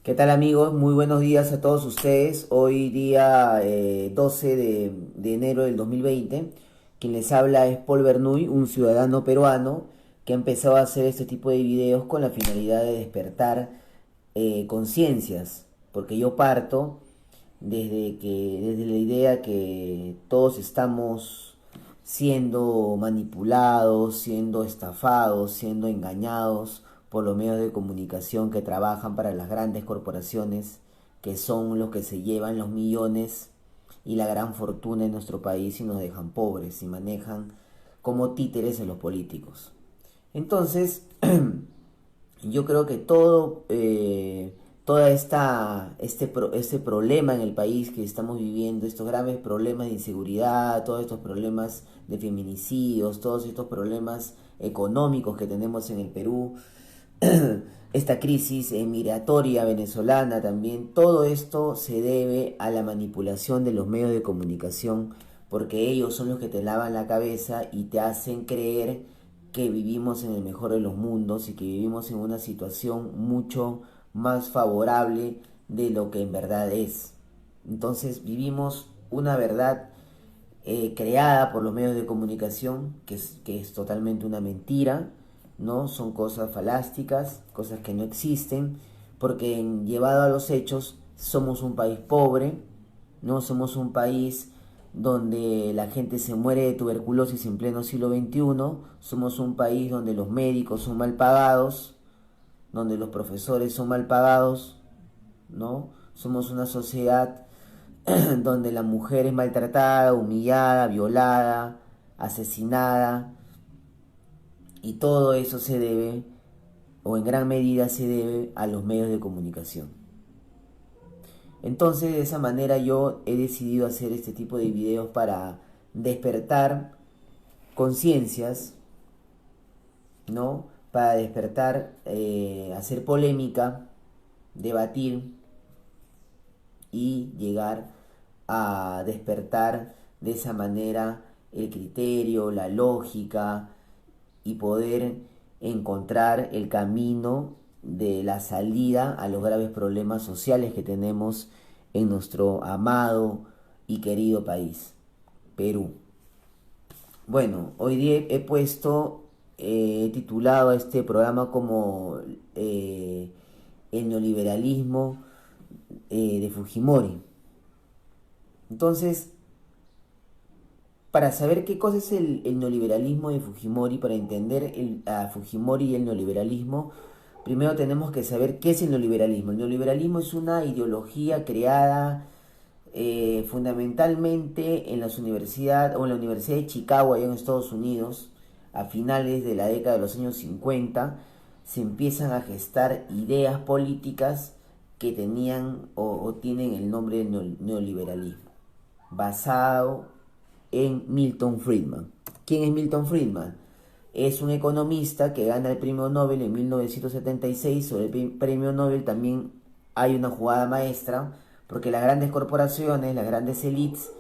¿Qué tal amigos? Muy buenos días a todos ustedes. Hoy día 12 de enero del 2020. Quien les habla es Paul Bernuy, un ciudadano peruano que ha empezado a hacer este tipo de videos con la finalidad de despertar conciencias. Porque yo parto desde la idea que todos estamos siendo manipulados, siendo estafados, siendo engañados por los medios de comunicación que trabajan para las grandes corporaciones, que son los que se llevan los millones y la gran fortuna en nuestro país y nos dejan pobres y manejan como títeres a los políticos. Entonces, yo creo que toda este problema en el país que estamos viviendo, estos graves problemas de inseguridad, todos estos problemas de feminicidios, todos estos problemas económicos que tenemos en el Perú, esta crisis migratoria venezolana también, todo esto se debe a la manipulación de los medios de comunicación, porque ellos son los que te lavan la cabeza y te hacen creer que vivimos en el mejor de los mundos y que vivimos en una situación mucho más favorable de lo que en verdad es. Entonces vivimos una verdad creada por los medios de comunicación que es totalmente una mentira, ¿no? Son cosas falásticas, cosas que no existen, porque llevado a los hechos somos un país pobre, ¿no? Somos un país donde la gente se muere de tuberculosis en pleno siglo XXI, somos un país donde los médicos son mal pagados, donde los profesores son mal pagados, ¿no? Somos una sociedad donde la mujer es maltratada, humillada, violada, asesinada, y todo eso se debe, o en gran medida se debe, a los medios de comunicación. Entonces, de esa manera yo he decidido hacer este tipo de videos para despertar conciencias, ¿no? Para despertar, hacer polémica, debatir y llegar a despertar de esa manera el criterio, la lógica y poder encontrar el camino de la salida a los graves problemas sociales que tenemos en nuestro amado y querido país, Perú. Bueno, hoy día he titulado a este programa como el neoliberalismo de Fujimori. Entonces, para saber qué cosa es el neoliberalismo de Fujimori, para entender a Fujimori y el neoliberalismo, primero tenemos que saber qué es el neoliberalismo. El neoliberalismo es una ideología creada fundamentalmente en las universidades o en la Universidad de Chicago, allá en Estados Unidos, a finales de la década de los años 50, se empiezan a gestar ideas políticas que tenían o tienen el nombre de neoliberalismo, basado en Milton Friedman. ¿Quién es Milton Friedman? Es un economista que gana el premio Nobel en 1976. Sobre el premio Nobel también hay una jugada maestra, porque las grandes corporaciones, las grandes élites,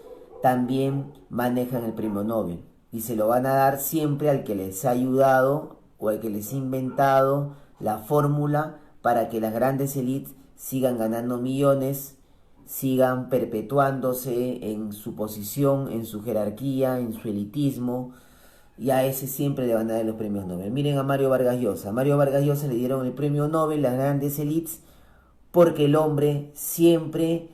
también manejan el premio Nobel. Y se lo van a dar siempre al que les ha ayudado o al que les ha inventado la fórmula para que las grandes élites sigan ganando millones, sigan perpetuándose en su posición, en su jerarquía, en su elitismo, y a ese siempre le van a dar los premios Nobel. Miren a Mario Vargas Llosa. A Mario Vargas Llosa le dieron el premio Nobel las grandes élites porque el hombre siempre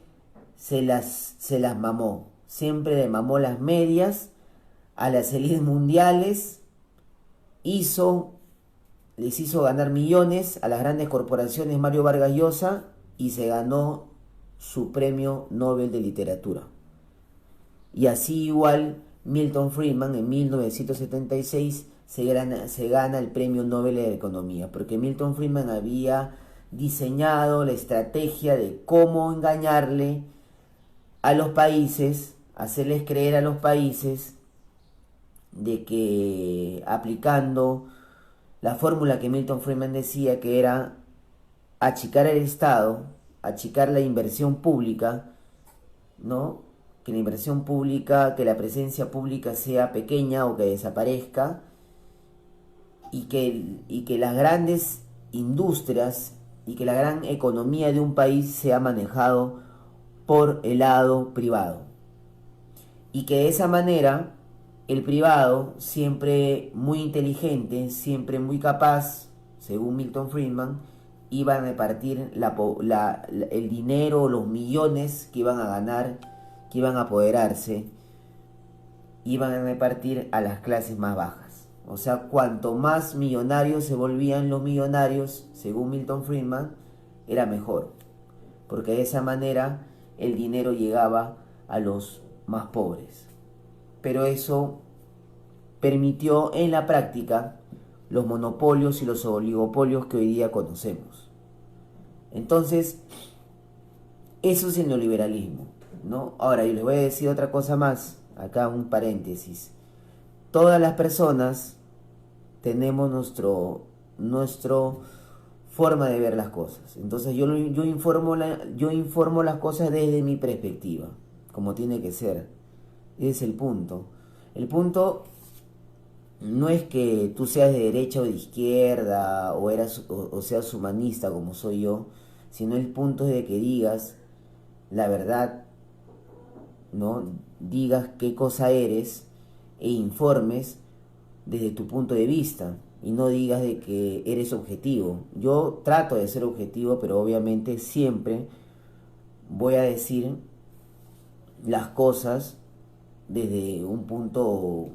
se las mamó. Siempre le mamó las medias a las élites mundiales, hizo, les hizo ganar millones a las grandes corporaciones Mario Vargas Llosa y se ganó su premio Nobel de Literatura. Y así igual Milton Friedman en 1976 se gana el premio Nobel de Economía, porque Milton Friedman había diseñado la estrategia de cómo engañarle a los países, hacerles creer a los países de que aplicando la fórmula que Milton Friedman decía, que era achicar el Estado, achicar la inversión pública, ¿no? Que la inversión pública, que la presencia pública sea pequeña o que desaparezca, y que las grandes industrias y que la gran economía de un país sea manejado por el lado privado. Y que de esa manera el privado, siempre muy inteligente, siempre muy capaz, según Milton Friedman, iban a repartir el dinero, los millones que iban a ganar, que iban a apoderarse, iban a repartir a las clases más bajas. O sea, cuanto más millonarios se volvían los millonarios, según Milton Friedman, era mejor. Porque de esa manera el dinero llegaba a los más pobres. Pero eso permitió en la práctica los monopolios y los oligopolios que hoy día conocemos. Entonces, eso es el neoliberalismo, ¿no? Ahora, yo les voy a decir otra cosa más, acá un paréntesis. Todas las personas tenemos nuestro forma de ver las cosas. Entonces yo informo las cosas desde mi perspectiva, como tiene que ser. Ese es el punto. El punto no es que tú seas de derecha o de izquierda o seas humanista como soy yo, sino el punto es de que digas la verdad, ¿no? Digas qué cosa eres e informes desde tu punto de vista y no digas de que eres objetivo. Yo trato de ser objetivo, pero obviamente siempre voy a decir las cosas desde un punto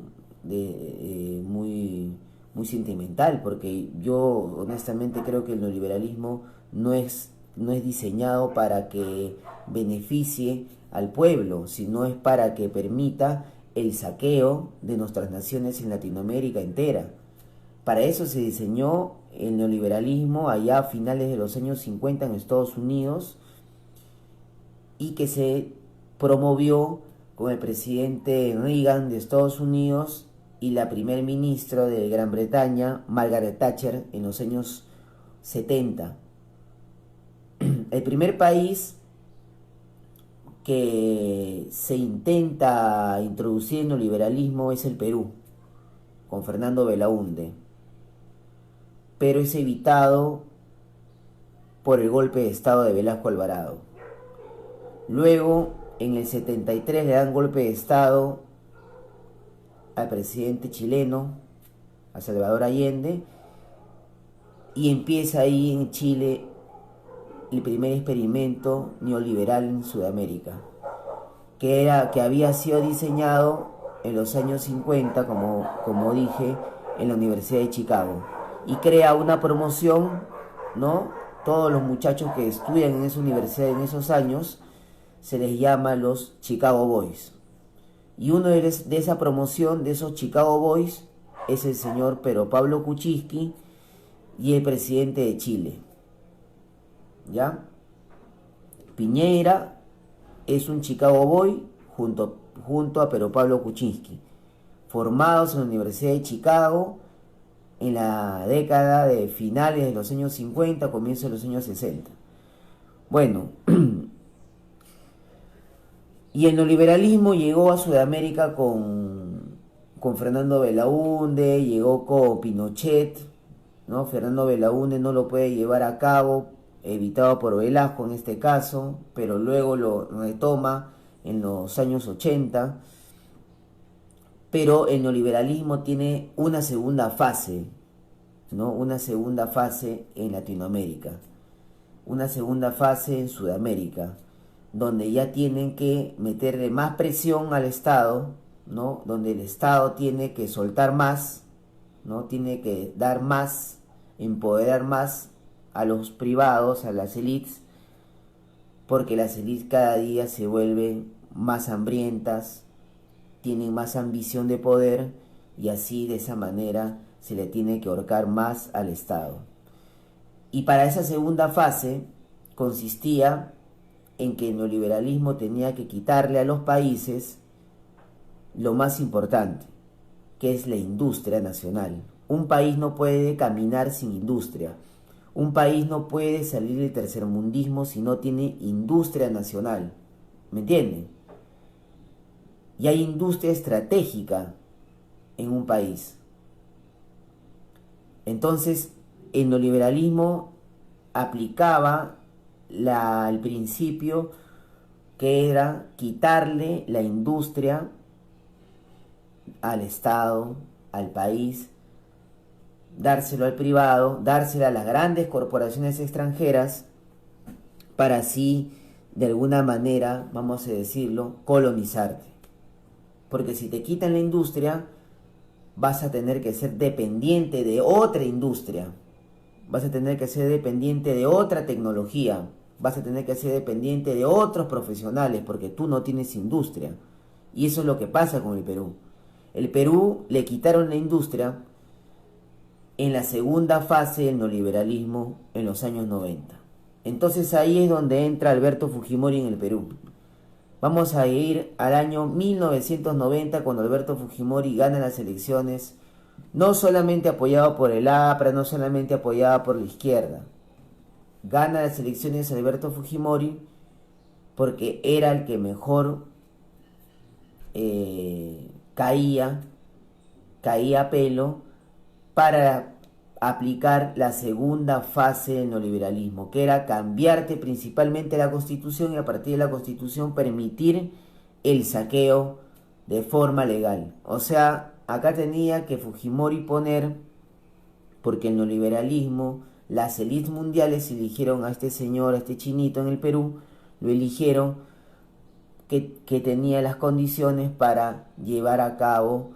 muy sentimental, porque yo honestamente creo que el neoliberalismo no es diseñado para que beneficie al pueblo, sino es para que permita el saqueo de nuestras naciones en Latinoamérica entera. Para eso se diseñó el neoliberalismo allá a finales de los años 50 en Estados Unidos, y que se promovió con el presidente Reagan de Estados Unidos y la primer ministra de Gran Bretaña, Margaret Thatcher, en los años 70. El primer país que se intenta introducir el neoliberalismo es el Perú, con Fernando Belaúnde, pero es evitado por el golpe de estado de Velasco Alvarado. Luego, en el 73 le dan golpe de estado al presidente chileno, a Salvador Allende, y empieza ahí en Chile el primer experimento neoliberal en Sudamérica, que había sido diseñado en los años 50, como dije, en la Universidad de Chicago, y crea una promoción, ¿no? Todos los muchachos que estudian en esa universidad en esos años se les llama los Chicago Boys. Y uno de esa promoción de esos Chicago Boys es el señor Pedro Pablo Kuczynski y el presidente de Chile. ¿Ya? Piñera es un Chicago Boy junto a Pedro Pablo Kuczynski, formados en la Universidad de Chicago en la década de finales de los años 50, comienzos de los años 60. Bueno, y el neoliberalismo llegó a Sudamérica con Fernando Belaúnde, llegó con Pinochet, ¿no? Fernando Belaúnde no lo puede llevar a cabo, evitado por Velasco en este caso, pero luego lo retoma en los años 80. Pero el neoliberalismo tiene una segunda fase, ¿no? Una segunda fase en Latinoamérica, una segunda fase en Sudamérica, donde ya tienen que meterle más presión al Estado, ¿no? Donde el Estado tiene que soltar más, ¿no? Tiene que dar más, empoderar más a los privados, a las élites, porque las élites cada día se vuelven más hambrientas, tienen más ambición de poder, y así de esa manera se le tiene que ahorcar más al Estado. Y para esa segunda fase consistía en que el neoliberalismo tenía que quitarle a los países lo más importante, que es la industria nacional. Un país no puede caminar sin industria. Un país no puede salir del tercermundismo si no tiene industria nacional. ¿Me entienden? Y hay industria estratégica en un país. Entonces, el neoliberalismo aplicaba el principio que era quitarle la industria al Estado, al país, dárselo al privado, dársela a las grandes corporaciones extranjeras para así, de alguna manera, vamos a decirlo, colonizarte. Porque si te quitan la industria, vas a tener que ser dependiente de otra industria. Vas a tener que ser dependiente de otra tecnología. Vas a tener que ser dependiente de otros profesionales porque tú no tienes industria. Y eso es lo que pasa con el Perú. El Perú le quitaron la industria en la segunda fase del neoliberalismo en los años 90. Entonces ahí es donde entra Alberto Fujimori en el Perú. Vamos a ir al año 1990 cuando Alberto Fujimori gana las elecciones, no solamente apoyado por el APRA, no solamente apoyado por la izquierda. Gana las elecciones Alberto Fujimori porque era el que mejor caía a pelo para aplicar la segunda fase del neoliberalismo, que era cambiarte principalmente la Constitución y a partir de la Constitución permitir el saqueo de forma legal. O sea, acá tenía que Fujimori poner, porque el neoliberalismo, las élites mundiales eligieron a este señor, a este chinito en el Perú, lo eligieron que tenía las condiciones para llevar a cabo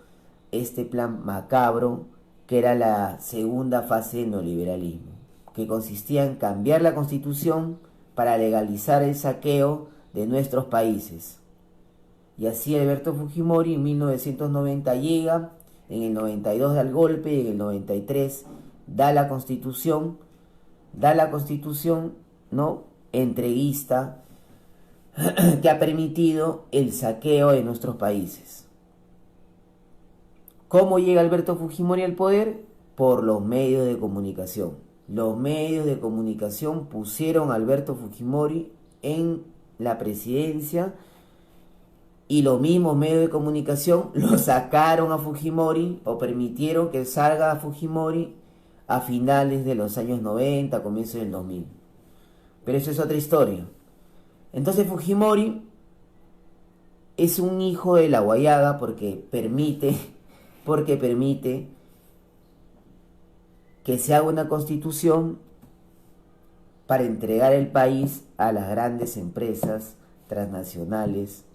este plan macabro que era la segunda fase del neoliberalismo, que consistía en cambiar la Constitución para legalizar el saqueo de nuestros países. Y así Alberto Fujimori en 1990 llega, en el 92 da el golpe y en el 93 da la Constitución, ¿no? Entreguista, que ha permitido el saqueo de nuestros países. ¿Cómo llega Alberto Fujimori al poder? Por los medios de comunicación. Los medios de comunicación pusieron a Alberto Fujimori en la presidencia y los mismos medios de comunicación lo sacaron a Fujimori o permitieron que salga a Fujimori a finales de los años 90, comienzos del 2000. Pero eso es otra historia. Entonces Fujimori es un hijo de la guayaga porque permite que se haga una constitución para entregar el país a las grandes empresas transnacionales,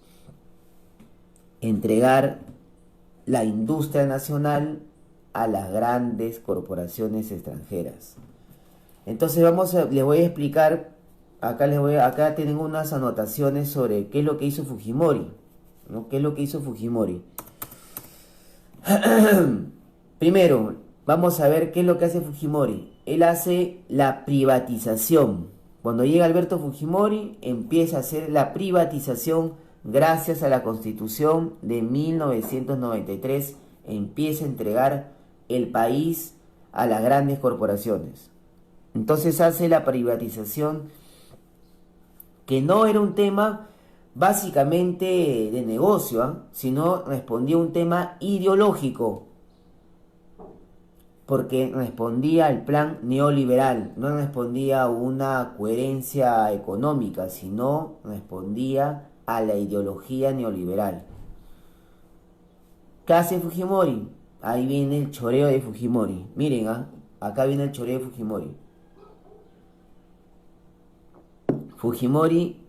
entregar la industria nacional a las grandes corporaciones extranjeras. Entonces les voy a explicar, acá tienen unas anotaciones sobre qué es lo que hizo Fujimori, ¿no? ¿Qué es lo que hizo Fujimori? Primero, vamos a ver qué es lo que hace Fujimori. Él hace la privatización. Cuando llega Alberto Fujimori, empieza a hacer la privatización gracias a la Constitución de 1993. Empieza a entregar el país a las grandes corporaciones. Entonces hace la privatización, que no era un tema básicamente de negocio, sino respondía a un tema ideológico, porque respondía al plan neoliberal, no respondía a una coherencia económica, sino respondía a la ideología neoliberal. ¿Qué hace Fujimori? Ahí viene el choreo de Fujimori. Miren, acá viene el choreo de Fujimori. Fujimori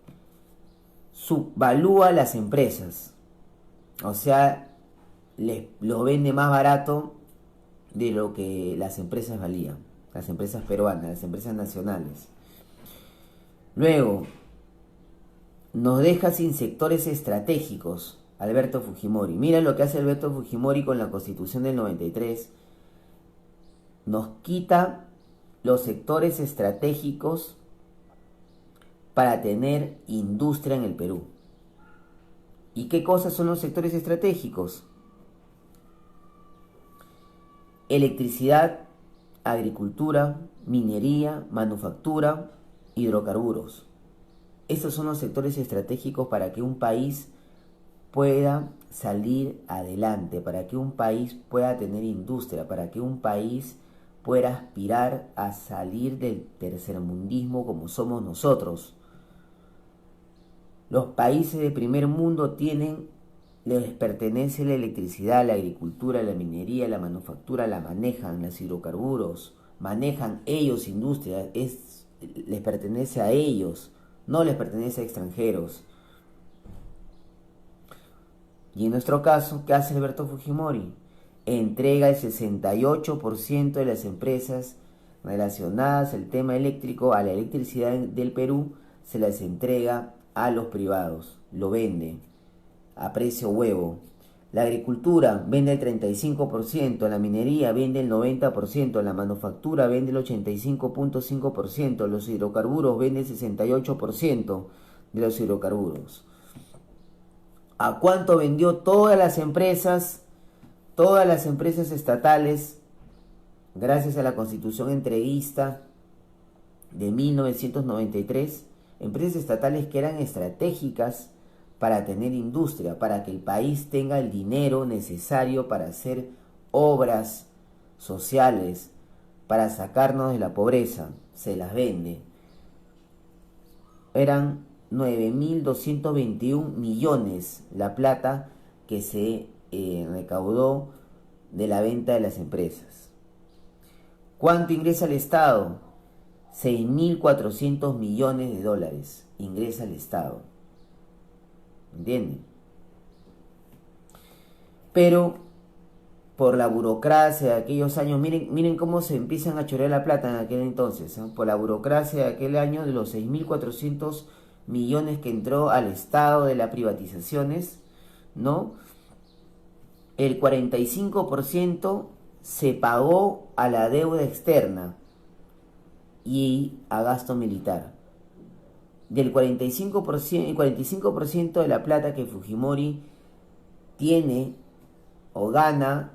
subvalúa las empresas, o sea, lo vende más barato de lo que las empresas valían, las empresas peruanas, las empresas nacionales. Luego, nos deja sin sectores estratégicos Alberto Fujimori. Mira lo que hace Alberto Fujimori con la Constitución del 93. Nos quita los sectores estratégicos para tener industria en el Perú. ¿Y qué cosas son los sectores estratégicos? Electricidad, agricultura, minería, manufactura, hidrocarburos. Estos son los sectores estratégicos para que un país pueda salir adelante, para que un país pueda tener industria, para que un país pueda aspirar a salir del tercermundismo como somos nosotros. Los países de primer mundo les pertenece la electricidad, la agricultura, la minería, la manufactura, la manejan, los hidrocarburos, manejan ellos industria, les pertenece a ellos, no les pertenece a extranjeros. Y en nuestro caso, ¿qué hace Alberto Fujimori? Entrega el 68% de las empresas relacionadas al tema eléctrico, a la electricidad del Perú, se las entrega a los privados, lo vende a precio huevo. La agricultura vende el 35%, la minería vende el 90%, la manufactura vende el 85.5%, los hidrocarburos vende el 68% de los hidrocarburos. ¿A cuánto vendió todas las empresas estatales, gracias a la Constitución entreguista de 1993? Empresas estatales que eran estratégicas para tener industria, para que el país tenga el dinero necesario para hacer obras sociales, para sacarnos de la pobreza. Se las vende. Eran 9.221 millones la plata que se recaudó de la venta de las empresas. ¿Cuánto ingresa al Estado? 6.400 millones de dólares ingresa al Estado. ¿Entienden? Pero por la burocracia de aquellos años, miren cómo se empiezan a chorear la plata en aquel entonces, ¿eh? Por la burocracia de aquel año, de los 6.400 millones que entró al Estado de las privatizaciones, ¿no? El 45% se pagó a la deuda externa y a gasto militar. Del 45%, el 45% de la plata que Fujimori tiene o gana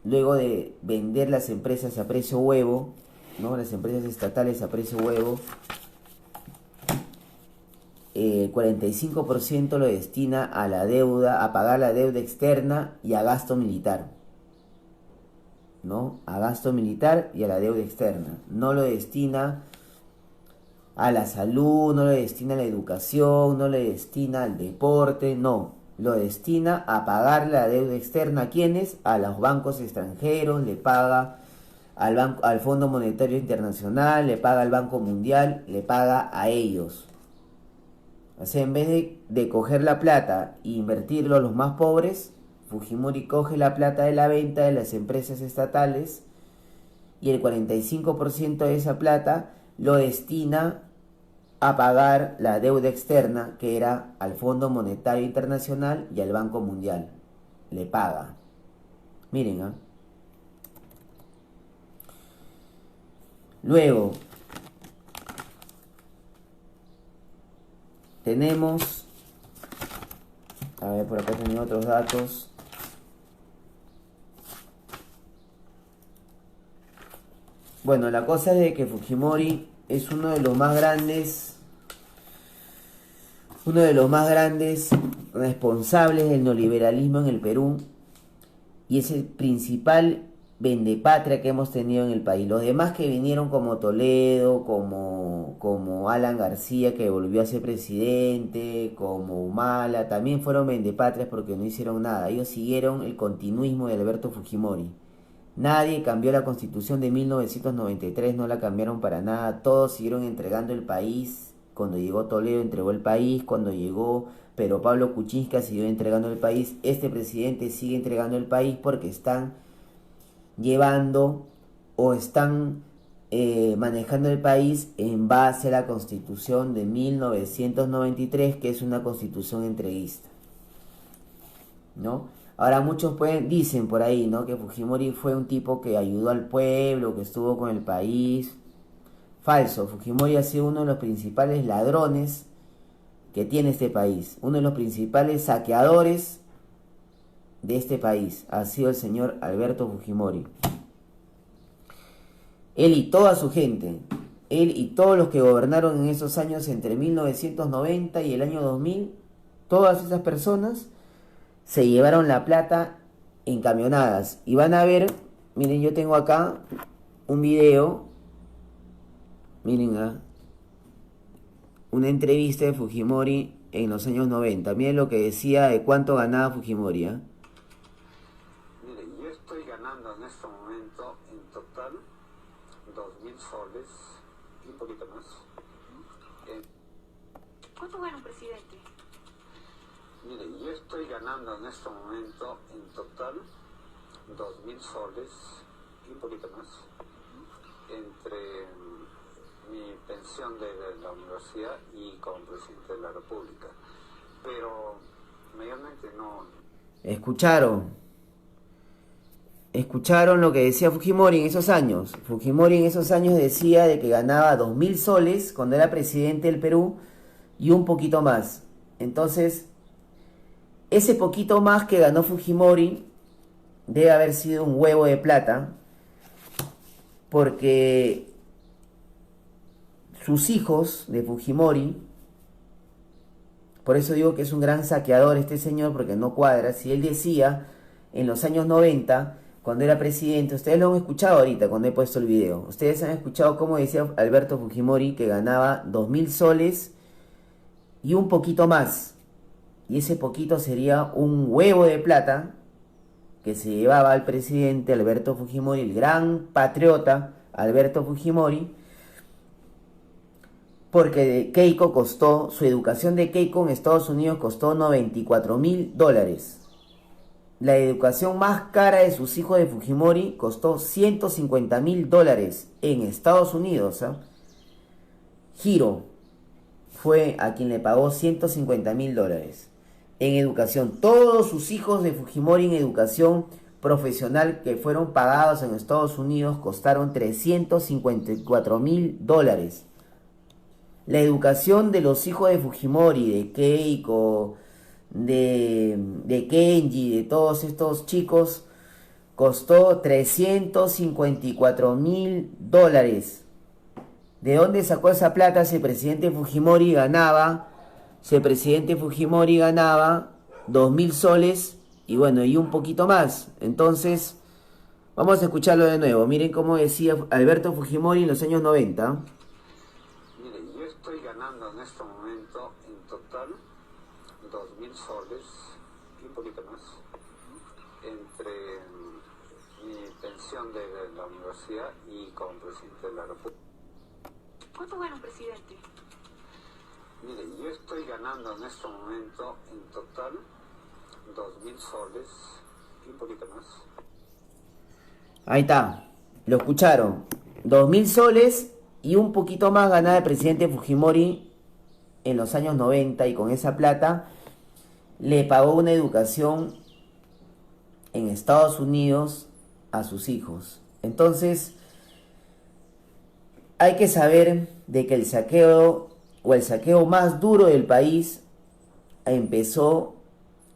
luego de vender las empresas a precio huevo, ¿no? Las empresas estatales a precio huevo, el 45% lo destina a la deuda, a pagar la deuda externa y a gasto militar, ¿no? A gasto militar y a la deuda externa. No lo destina a la salud, no lo destina a la educación, no lo destina al deporte, no. Lo destina a pagar la deuda externa. ¿A quiénes? A los bancos extranjeros, le paga al Fondo Monetario Internacional, le paga al Banco Mundial, le paga a ellos. O sea, en vez de coger la plata e invertirlo a los más pobres, Fujimori coge la plata de la venta de las empresas estatales y el 45% de esa plata lo destina a pagar la deuda externa, que era al Fondo Monetario Internacional y al Banco Mundial. Le paga. Miren, ¿eh? Luego tenemos, a ver, por acá tenía otros datos. Bueno, la cosa es de que Fujimori es uno de los más grandes responsables del neoliberalismo en el Perú y es el principal vendepatria que hemos tenido en el país. Los demás que vinieron como Toledo, como Alan García, que volvió a ser presidente, como Humala, también fueron vendepatrias porque no hicieron nada. Ellos siguieron el continuismo de Alberto Fujimori. Nadie cambió la Constitución de 1993, no la cambiaron para nada. Todos siguieron entregando el país. Cuando llegó Toledo entregó el país, cuando llegó Pedro Pablo Kuczynski siguió entregando el país. Este presidente sigue entregando el país porque están llevando o están manejando el país en base a la Constitución de 1993, que es una constitución entreguista, ¿no? Ahora muchos dicen por ahí, ¿no?, que Fujimori fue un tipo que ayudó al pueblo, que estuvo con el país. Falso. Fujimori ha sido uno de los principales ladrones que tiene este país, uno de los principales saqueadores de este país ha sido el señor Alberto Fujimori. Él y toda su gente, él y todos los que gobernaron en esos años entre 1990 y el año 2000, todas esas personas se llevaron la plata en camionadas. Y van a ver, miren, yo tengo acá un video, miren, una entrevista de Fujimori en los años 90. Miren lo que decía de cuánto ganaba Fujimori. Mire, yo estoy ganando en este momento en total 2.000 soles y un poquito más. ¿Cuánto gana un presidente? Mire, yo estoy ganando en este momento en total 2.000 soles y un poquito más. Entre mi pensión de la universidad y como presidente de la República. Pero mayormente no. Escucharon lo que decía Fujimori en esos años. Fujimori en esos años decía de que ganaba 2.000 soles cuando era presidente del Perú y un poquito más. Entonces, ese poquito más que ganó Fujimori debe haber sido un huevo de plata, porque sus hijos de Fujimori, por eso digo que es un gran saqueador este señor, porque no cuadra. Si él decía en los años 90, cuando era presidente, ustedes lo han escuchado ahorita cuando he puesto el video, ustedes han escuchado cómo decía Alberto Fujimori que ganaba 2.000 soles y un poquito más, y ese poquito sería un huevo de plata que se llevaba al presidente Alberto Fujimori, el gran patriota Alberto Fujimori, porque Keiko costó, su educación de Keiko en Estados Unidos costó $94.000. La educación más cara de sus hijos de Fujimori costó $150.000 en Estados Unidos. Hiro fue a quien le pagó $150.000 en educación. Todos sus hijos de Fujimori en educación profesional que fueron pagados en Estados Unidos costaron $354.000. La educación de los hijos de Fujimori, de Keiko, de Kenji, de todos estos chicos, costó $354.000. ¿De dónde sacó esa plata si el presidente Fujimori ganaba? Si el presidente Fujimori ganaba 2.000 soles y bueno, y un poquito más. Entonces, vamos a escucharlo de nuevo. Miren cómo decía Alberto Fujimori en los años 90. Mire, yo estoy ganando en este momento en total 2.000 soles y un poquito más. Entre mi pensión de la universidad y como presidente de la República. ¿Cuánto gana un presidente? Mire, yo estoy ganando en este momento en total 2.000 soles y un poquito más. Ahí está, lo escucharon. 2.000 soles y un poquito más ganaba el presidente Fujimori en los años 90, y con esa plata le pagó una educación en Estados Unidos a sus hijos. Entonces, hay que saber de que el saqueo más duro del país empezó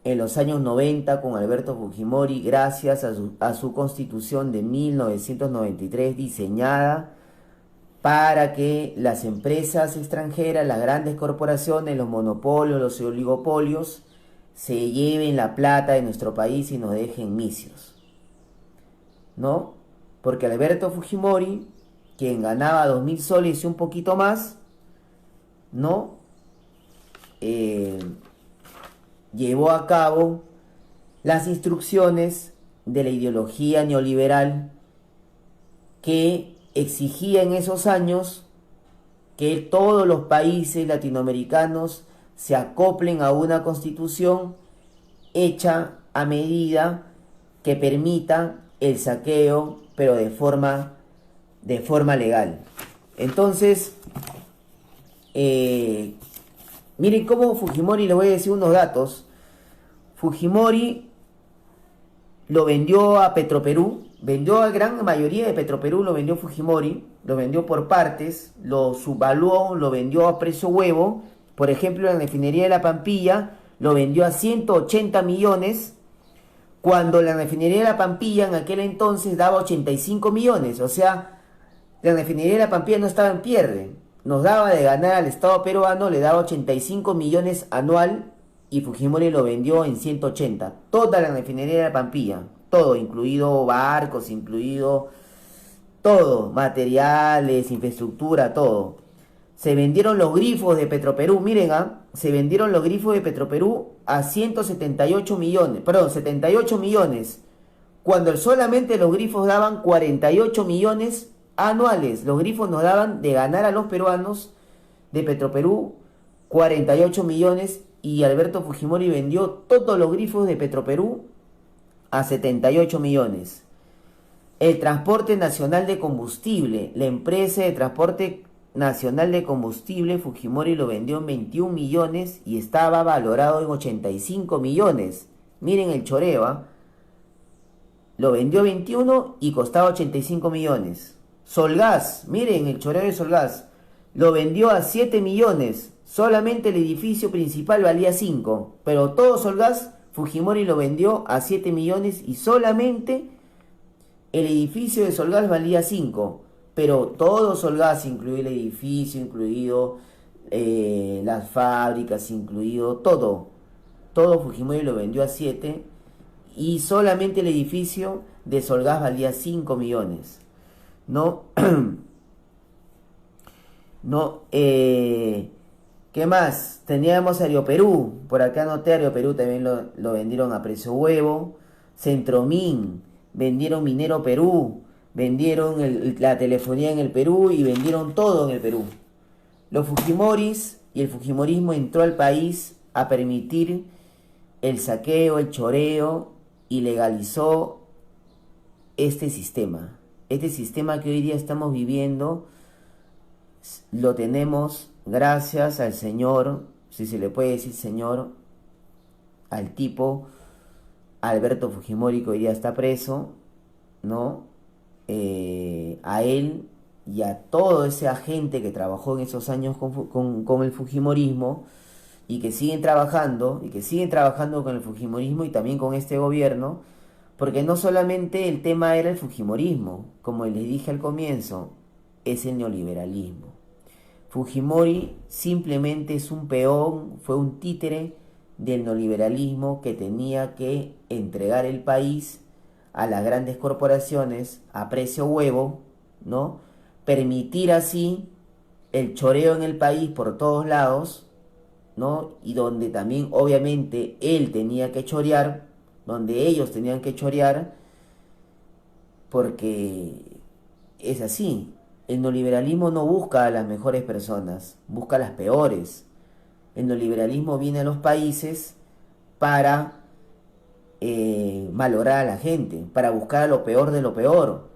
en los años 90 con Alberto Fujimori, gracias a su constitución de 1993, diseñada para que las empresas extranjeras, las grandes corporaciones, los monopolios, los oligopolios, se lleven la plata de nuestro país y nos dejen misios, ¿no? Porque Alberto Fujimori, quien ganaba 2.000 soles y un poquito más, ¿no? Llevó a cabo las instrucciones de la ideología neoliberal que exigía en esos años que todos los países latinoamericanos se acoplen a una constitución hecha a medida que permita el saqueo, pero de forma legal. Entonces, miren cómo Fujimori, les voy a decir unos datos. Fujimori lo vendió a Petroperú, vendió a gran mayoría de Petroperú, lo vendió Fujimori, lo vendió por partes, lo subvaluó, lo vendió a precio huevo. Por ejemplo, la refinería de La Pampilla lo vendió a 180 millones, cuando la refinería de La Pampilla en aquel entonces daba 85 millones. O sea, la refinería de La Pampilla no estaba en pierde. Nos daba de ganar al Estado peruano, le daba 85 millones anual, y Fujimori lo vendió en 180. Toda la refinería de La Pampilla, todo, incluido barcos, incluido todo, materiales, infraestructura, todo. Se vendieron los grifos de Petroperú, miren, se vendieron los grifos de Petroperú a 178 millones, perdón, 78 millones, cuando solamente los grifos daban 48 millones anuales. Los grifos nos daban de ganar a los peruanos de Petroperú 48 millones y Alberto Fujimori vendió todos los grifos de Petroperú a 78 millones. El Transporte Nacional de Combustible, la empresa de Transporte Nacional de Combustible, Fujimori lo vendió en 21 millones y estaba valorado en 85 millones. Miren el choreo, lo vendió 21 y costaba 85 millones. Solgas, miren el choreo de Solgas, lo vendió a 7 millones. Solamente el edificio principal valía 5, pero todo Solgas, Fujimori lo vendió a 7 millones y solamente el edificio de Solgas valía 5. Pero todo Solgas, incluido el edificio, incluido las fábricas, incluido todo Fujimori lo vendió a 7 y solamente el edificio de Solgas valía 5 millones. ¿No? No, ¿qué más? Teníamos Aeroperú, por acá anoté Aeroperú, también lo vendieron a precio huevo. Centromin, vendieron Minero Perú, vendieron la telefonía en el Perú y vendieron todo en el Perú. Los Fujimoris y el Fujimorismo entró al país a permitir el saqueo, el choreo y legalizó este sistema. Este sistema que hoy día estamos viviendo lo tenemos gracias al señor, si se le puede decir señor, al tipo Alberto Fujimori, que hoy día está preso, ¿no? A él y a todo ese agente que trabajó en esos años con el Fujimorismo y que siguen trabajando con el Fujimorismo y también con este gobierno, porque no solamente el tema era el Fujimorismo, como les dije al comienzo, es el neoliberalismo. Fujimori simplemente es un peón, fue un títere del neoliberalismo que tenía que entregar el país a las grandes corporaciones a precio huevo, ¿no? Permitir así el choreo en el país por todos lados, ¿no? Y donde también obviamente él tenía que chorear, donde ellos tenían que chorear, porque es así. El neoliberalismo no busca a las mejores personas, busca a las peores. El neoliberalismo viene a los países para valorar a la gente, para buscar a lo peor de lo peor.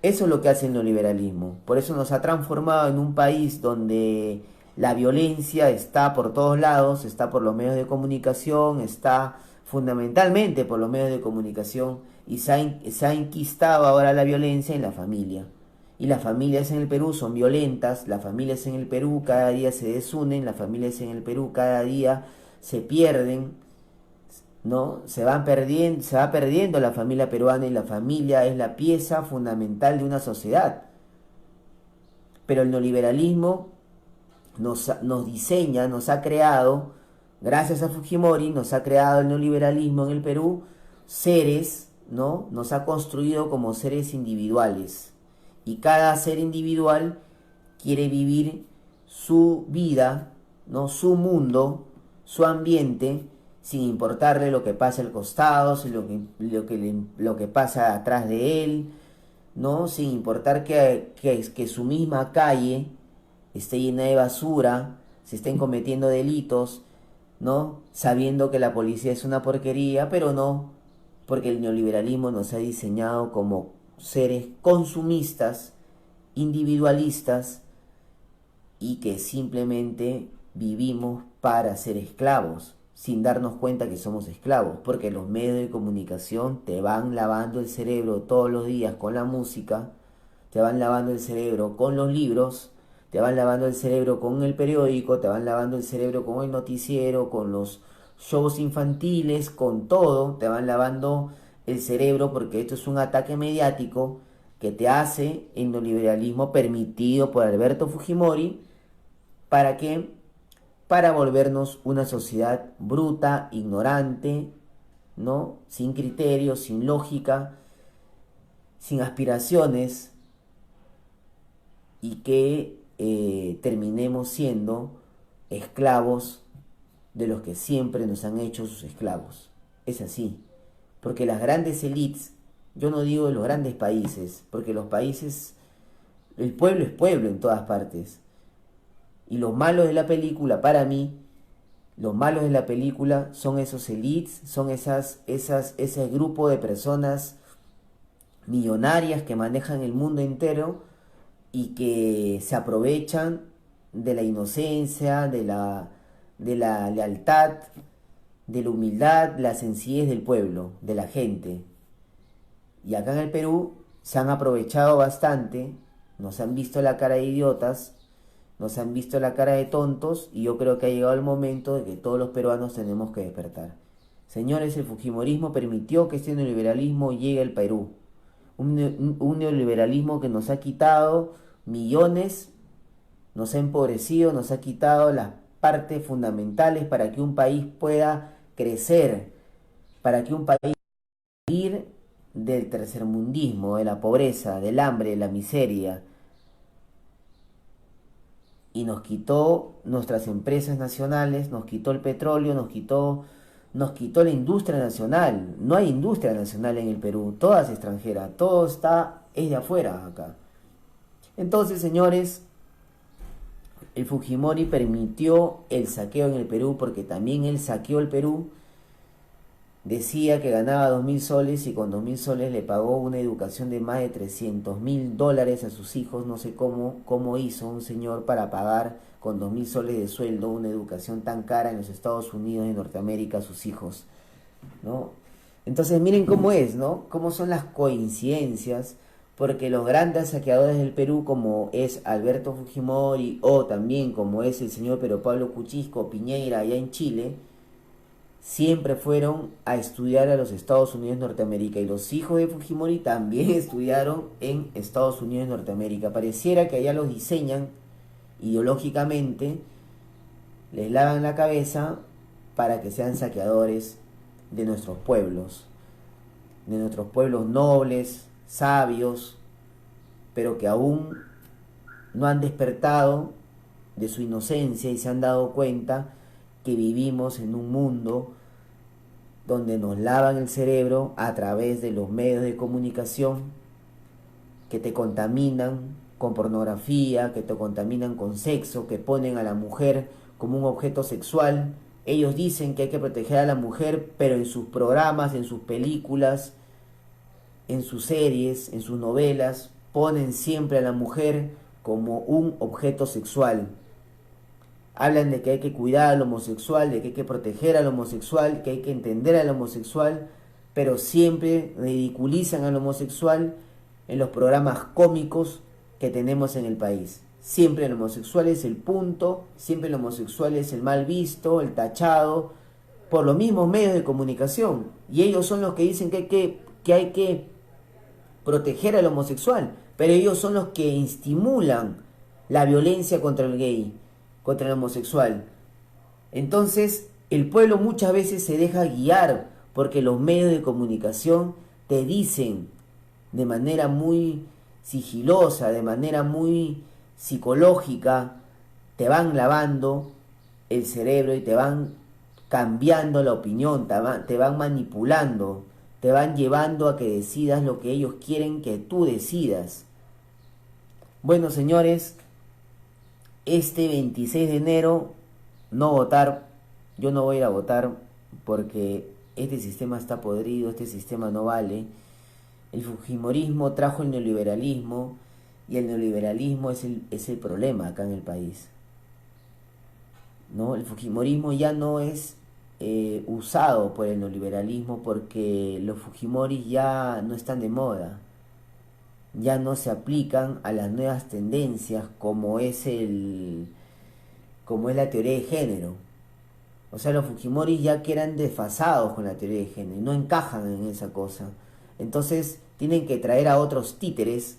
Eso es lo que hace el neoliberalismo. Por eso nos ha transformado en un país donde la violencia está por todos lados, está por los medios de comunicación, está fundamentalmente por los medios de comunicación y se ha enquistado ahora la violencia en la familia. Y las familias en el Perú son violentas, las familias en el Perú cada día se desunen, las familias en el Perú cada día se pierden, ¿no? Se va perdiendo la familia peruana y la familia es la pieza fundamental de una sociedad. Pero el neoliberalismo nos diseña, nos ha creado, gracias a Fujimori, nos ha creado el neoliberalismo en el Perú, seres, ¿no? Nos ha construido como seres individuales. Y cada ser individual quiere vivir su vida, ¿no? Su mundo, su ambiente, sin importarle lo que pasa al costado, lo que pasa atrás de él, ¿no? Sin importar que su misma calle esté llena de basura, se estén cometiendo delitos, ¿no? Sabiendo que la policía es una porquería, pero no, porque el neoliberalismo nos ha diseñado como seres consumistas, individualistas y que simplemente vivimos para ser esclavos, sin darnos cuenta que somos esclavos, porque los medios de comunicación te van lavando el cerebro todos los días con la música, te van lavando el cerebro con los libros, te van lavando el cerebro con el periódico, te van lavando el cerebro con el noticiero, con los shows infantiles, con todo, te van lavando el cerebro, porque esto es un ataque mediático que te hace el neoliberalismo permitido por Alberto Fujimori. ¿Para qué? Para volvernos una sociedad bruta, ignorante, ¿no? Sin criterios, sin lógica, sin aspiraciones, y que terminemos siendo esclavos de los que siempre nos han hecho sus esclavos. Es así, porque las grandes élites, yo no digo de los grandes países, porque los países, el pueblo es pueblo en todas partes. Y los malos de la película, para mí, los malos de la película son esos elites, son ese grupo de personas millonarias que manejan el mundo entero y que se aprovechan de la inocencia, de la lealtad, de la humildad, la sencillez del pueblo, de la gente. Y acá en el Perú se han aprovechado bastante, nos han visto la cara de idiotas, nos han visto la cara de tontos, y yo creo que ha llegado el momento de que todos los peruanos tenemos que despertar. Señores, el fujimorismo permitió que este neoliberalismo llegue al Perú. Un neoliberalismo que nos ha quitado millones, nos ha empobrecido, nos ha quitado las partes fundamentales para que un país pueda crecer, para que un país pueda salir del tercermundismo, de la pobreza, del hambre, de la miseria. Y nos quitó nuestras empresas nacionales, nos quitó el petróleo, nos quitó la industria nacional. No hay industria nacional en el Perú, toda es extranjera, todo es de afuera acá. Entonces, señores, el Fujimori permitió el saqueo en el Perú porque también él saqueó el Perú. Decía que ganaba 2.000 soles y con 2.000 soles le pagó una educación de más de $300.000 a sus hijos. No sé cómo hizo un señor para pagar con 2.000 soles de sueldo una educación tan cara en los Estados Unidos de Norteamérica a sus hijos, ¿no? Entonces miren cómo es, ¿no? Cómo son las coincidencias, porque los grandes saqueadores del Perú, como es Alberto Fujimori o también como es el señor Pedro Pablo Kuczynski Piñera allá en Chile, siempre fueron a estudiar a los Estados Unidos de Norteamérica, y los hijos de Fujimori también estudiaron en Estados Unidos de Norteamérica. Pareciera que allá los diseñan ideológicamente, les lavan la cabeza para que sean saqueadores de nuestros pueblos nobles, sabios, pero que aún no han despertado de su inocencia y se han dado cuenta que vivimos en un mundo donde nos lavan el cerebro a través de los medios de comunicación que te contaminan con pornografía, que te contaminan con sexo, que ponen a la mujer como un objeto sexual. Ellos dicen que hay que proteger a la mujer, pero en sus programas, en sus películas, en sus series, en sus novelas, ponen siempre a la mujer como un objeto sexual. Hablan de que hay que cuidar al homosexual, de que hay que proteger al homosexual, que hay que entender al homosexual, pero siempre ridiculizan al homosexual en los programas cómicos que tenemos en el país. Siempre el homosexual es el punto, siempre el homosexual es el mal visto, el tachado, por los mismos medios de comunicación. Y ellos son los que dicen que hay que proteger al homosexual, pero ellos son los que estimulan la violencia contra el gay, contra el homosexual. Entonces, el pueblo muchas veces se deja guiar porque los medios de comunicación te dicen de manera muy sigilosa, de manera muy psicológica, te van lavando el cerebro y te van cambiando la opinión, te van manipulando, te van llevando a que decidas lo que ellos quieren que tú decidas. Bueno, señores, este 26 de enero no votar, yo no voy a ir a votar porque este sistema está podrido, este sistema no vale. El fujimorismo trajo el neoliberalismo y el neoliberalismo es el problema acá en el país, ¿no? El fujimorismo ya no es usado por el neoliberalismo porque los fujimoris ya no están de moda, ya no se aplican a las nuevas tendencias como es la teoría de género. O sea, los fujimoris ya quedan desfasados con la teoría de género y no encajan en esa cosa. Entonces tienen que traer a otros títeres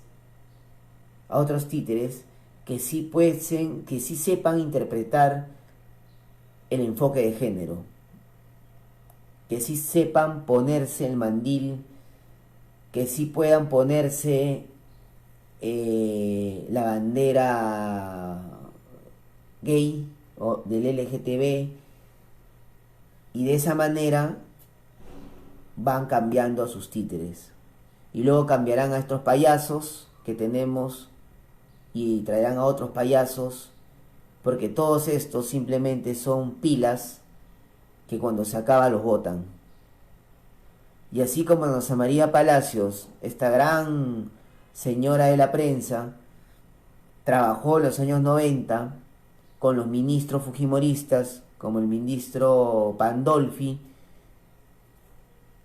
que sí sepan interpretar el enfoque de género, que sí sepan ponerse el mandil, que sí puedan ponerse la bandera gay o del LGTB, y de esa manera van cambiando a sus títeres. Y luego cambiarán a estos payasos que tenemos y traerán a otros payasos, porque todos estos simplemente son pilas que cuando se acaba los botan. Y así como Rosa María Palacios, esta gran señora de la prensa, trabajó en los años 90 con los ministros fujimoristas, como el ministro Pandolfi,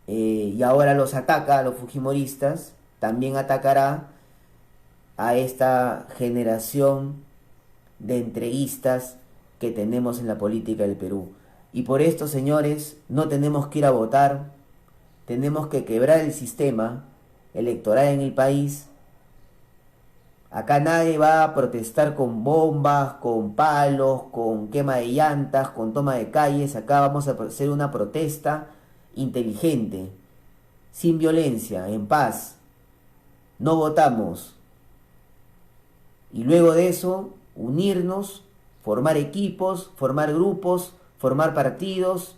y ahora los ataca a los fujimoristas, también atacará a esta generación de entreguistas que tenemos en la política del Perú. Y por esto, señores, no tenemos que ir a votar, tenemos que quebrar el sistema electoral en el país. Acá nadie va a protestar con bombas, con palos, con quema de llantas, con toma de calles. Acá vamos a hacer una protesta inteligente, sin violencia, en paz. No votamos. Y luego de eso, unirnos, formar equipos, formar grupos, formar partidos,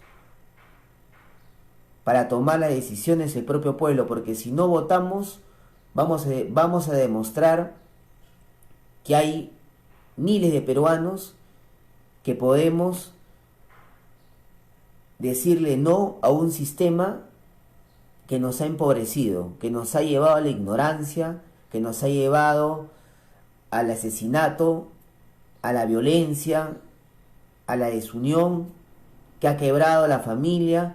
para tomar las decisiones del propio pueblo, porque si no votamos, vamos a demostrar que hay miles de peruanos que podemos decirle no a un sistema que nos ha empobrecido, que nos ha llevado a la ignorancia, que nos ha llevado al asesinato, a la violencia, a la desunión, que ha quebrado la familia,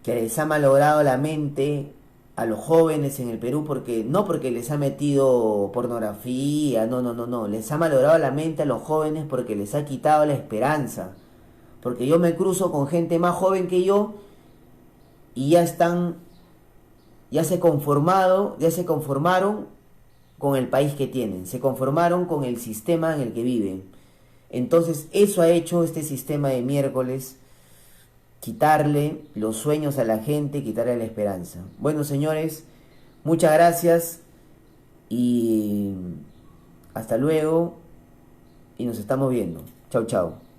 que les ha malogrado la mente a los jóvenes en el Perú, porque les ha metido pornografía, no, les ha malogrado la mente a los jóvenes porque les ha quitado la esperanza, porque yo me cruzo con gente más joven que yo y ya se conformaron con el país que tienen, se conformaron con el sistema en el que viven. Entonces eso ha hecho este sistema de miércoles, quitarle los sueños a la gente, quitarle la esperanza. Bueno, señores, muchas gracias y hasta luego y nos estamos viendo. Chau, chau.